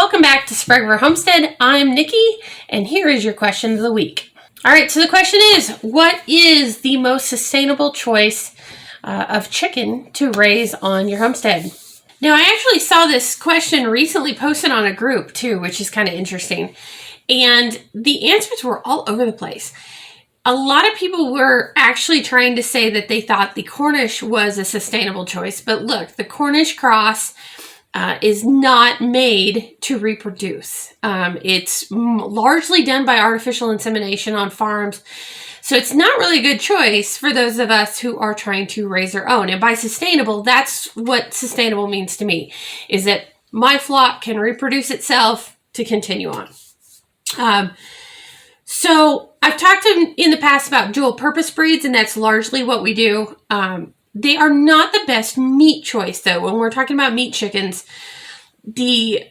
Welcome back to Spread Homestead. I'm Nikki, and here is your question of the week. All right, so the question is, what is the most sustainable choice of chicken to raise on your homestead? Now, I actually saw this question recently posted on a group too, which is kind of interesting. And the answers were all over the place. A lot of people were actually trying to say that they thought the Cornish was a sustainable choice. But look, the Cornish cross is not made to reproduce. It's largely done by artificial insemination on farms. So it's not really a good choice for those of us who are trying to raise their own. And by sustainable, that's what sustainable means to me, is that my flock can reproduce itself to continue on. So I've talked in the past about dual purpose breeds, and that's largely what we do. They are not the best meat choice, though. When we're talking about meat chickens, the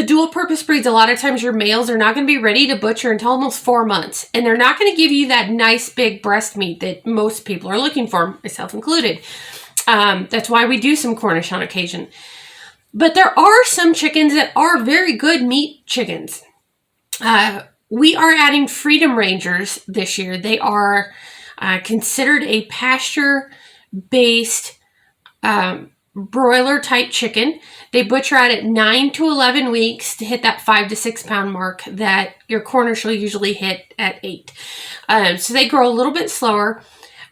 dual purpose breeds, a lot of times your males are not going to be ready to butcher until almost 4 months. And they're not going to give you that nice big breast meat that most people are looking for, myself included. That's why we do some Cornish on occasion. But there are some chickens that are very good meat chickens. We are adding Freedom Rangers this year. They are considered a pasture-based broiler type chicken. They butcher out at 9 to 11 weeks to hit that 5 to 6 pound mark that your Cornish will usually hit at 8. So they grow a little bit slower,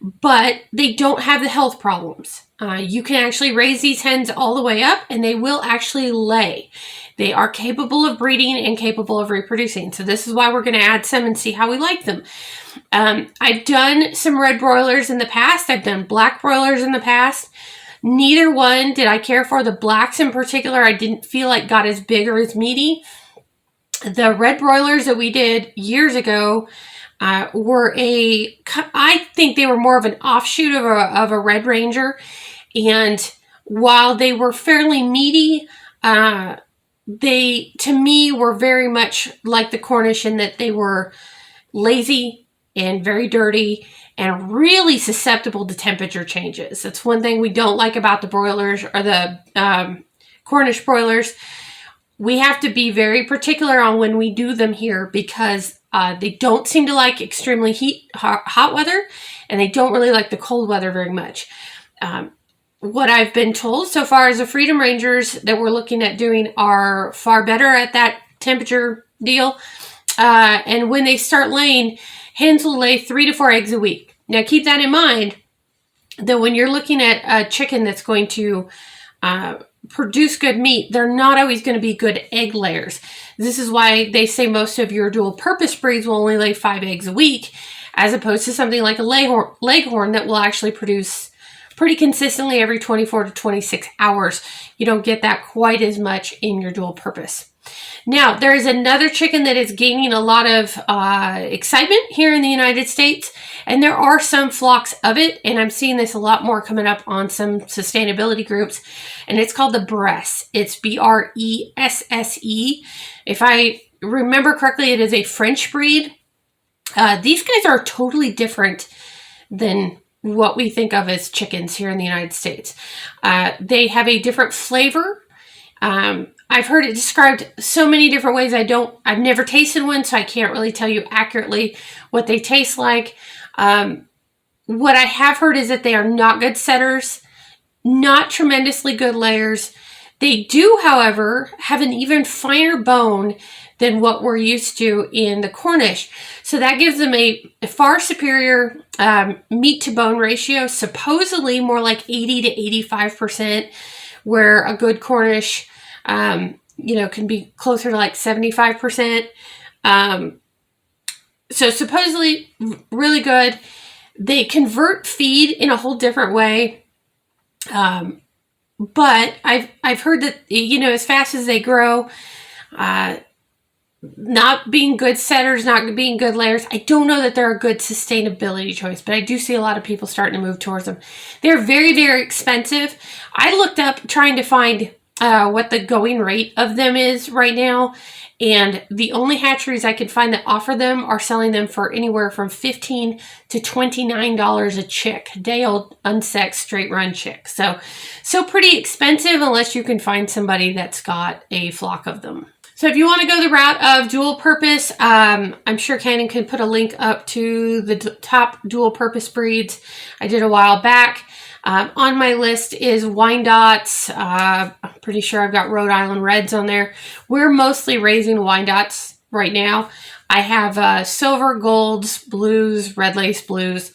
but they don't have the health problems. You can actually raise these hens all the way up, and they will actually lay. They are capable of breeding and capable of reproducing. So this is why we're going to add some and see how we like them. I've done some red broilers in the past. I've done black broilers in the past. Neither one did I care for. The blacks in particular, I didn't feel like got as big or as meaty. The red broilers that we did years ago I think they were more of an offshoot of a Red Ranger. And while they were fairly meaty, they, to me, were very much like the Cornish in that they were lazy and very dirty and really susceptible to temperature changes. That's one thing we don't like about the broilers or the Cornish broilers. We have to be very particular on when we do them here because they don't seem to like extremely hot weather, and they don't really like the cold weather very much. What I've been told so far is the Freedom Rangers that we're looking at doing are far better at that temperature deal. And when they start laying, hens will lay 3 to 4 eggs a week. Now keep that in mind that when you're looking at a chicken that's going to produce good meat, they're not always going to be good egg layers. This is why they say most of your dual purpose breeds will only lay 5 eggs a week, as opposed to something like a leghorn that will actually produce pretty consistently every 24 to 26 hours. You don't get that quite as much in your dual purpose. Now, there is another chicken that is gaining a lot of excitement here in the United States, and there are some flocks of it, and I'm seeing this a lot more coming up on some sustainability groups, and it's called the BREES. It's BRESSE. If I remember correctly, it is a French breed. These guys are totally different than what we think of as chickens here in the United States. They have a different flavor. I've heard it described so many different ways. I've never tasted one, so I can't really tell you accurately what they taste like. What I have heard is that they are not good setters, not tremendously good layers. They do, however, have an even finer bone than what we're used to in the Cornish. So that gives them a far superior meat to bone ratio, supposedly more like 80 to 85%, where a good Cornish can be closer to like 75%. So supposedly really good. They convert feed in a whole different way. But I've heard that, as fast as they grow, not being good setters, not being good layers, I don't know that they're a good sustainability choice, but I do see a lot of people starting to move towards them. They're very, very expensive. I looked up trying to find what the going rate of them is right now. And the only hatcheries I could find that offer them are selling them for anywhere from $15 to $29 a chick, day-old, unsexed, straight-run chick. So pretty expensive unless you can find somebody that's got a flock of them. So if you want to go the route of dual purpose, I'm sure Cannon can put a link up to the top dual purpose breeds I did a while back. On my list is Wyandottes. I'm pretty sure I've got Rhode Island Reds on there. We're mostly raising Wyandottes right now. I have silver, golds, blues, red lace blues.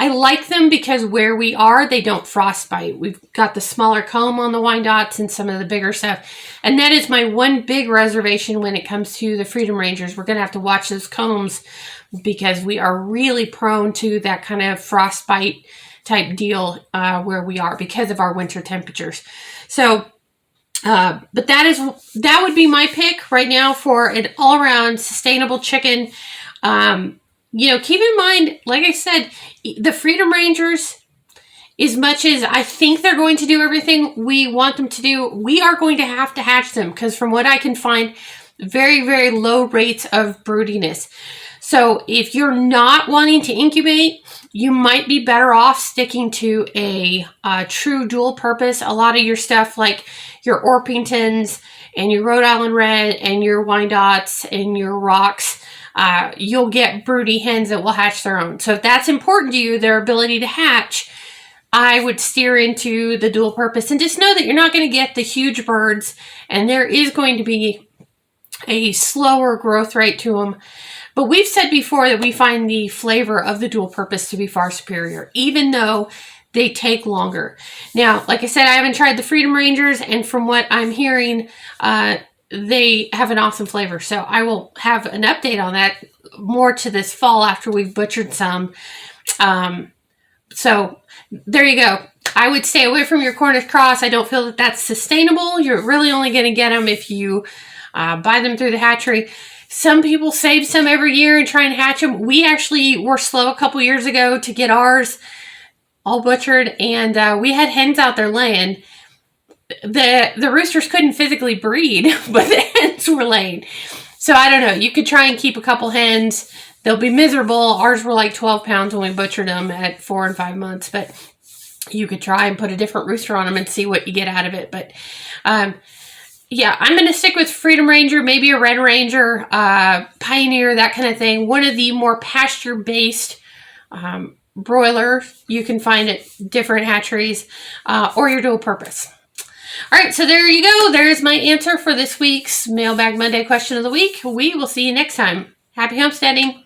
I like them because where we are, they don't frostbite. We've got the smaller comb on the Wyandottes and some of the bigger stuff. And that is my one big reservation when it comes to the Freedom Rangers. We're going to have to watch those combs because we are really prone to that kind of frostbite type deal where we are because of our winter temperatures. So, but that would be my pick right now for an all-around sustainable chicken. Keep in mind, like I said, the Freedom Rangers, as much as I think they're going to do everything we want them to do, we are going to have to hatch them because from what I can find, very, very low rates of broodiness. So if you're not wanting to incubate, you might be better off sticking to a true dual purpose. A lot of your stuff like your Orpingtons and your Rhode Island Red and your Wyandottes and your Rocks, you'll get broody hens that will hatch their own. So if that's important to you, their ability to hatch, I would steer into the dual purpose and just know that you're not going to get the huge birds and there is going to be a slower growth rate to them. But we've said before that we find the flavor of the dual purpose to be far superior, even though they take longer. Now, like I said, I haven't tried the Freedom Rangers, and from what I'm hearing, they have an awesome flavor. So I will have an update on that more to this fall after we've butchered some. So there you go. I would stay away from your Cornish cross. I don't feel that that's sustainable. You're really only going to get them if you buy them through the hatchery. Some people save some every year and try and hatch them. We actually were slow a couple years ago to get ours all butchered, and we had hens out there laying. The roosters couldn't physically breed, but the hens were laying. So I don't know. You could try and keep a couple hens. They'll be miserable. Ours were like 12 pounds when we butchered them at 4 and 5 months, but you could try and put a different rooster on them and see what you get out of it. But yeah, I'm going to stick with Freedom Ranger, maybe a Red Ranger, Pioneer, that kind of thing. One of the more pasture-based broiler you can find at different hatcheries, or your dual purpose. All right, so there you go. There's my answer for this week's Mailbag Monday question of the week. We will see you next time. Happy homesteading.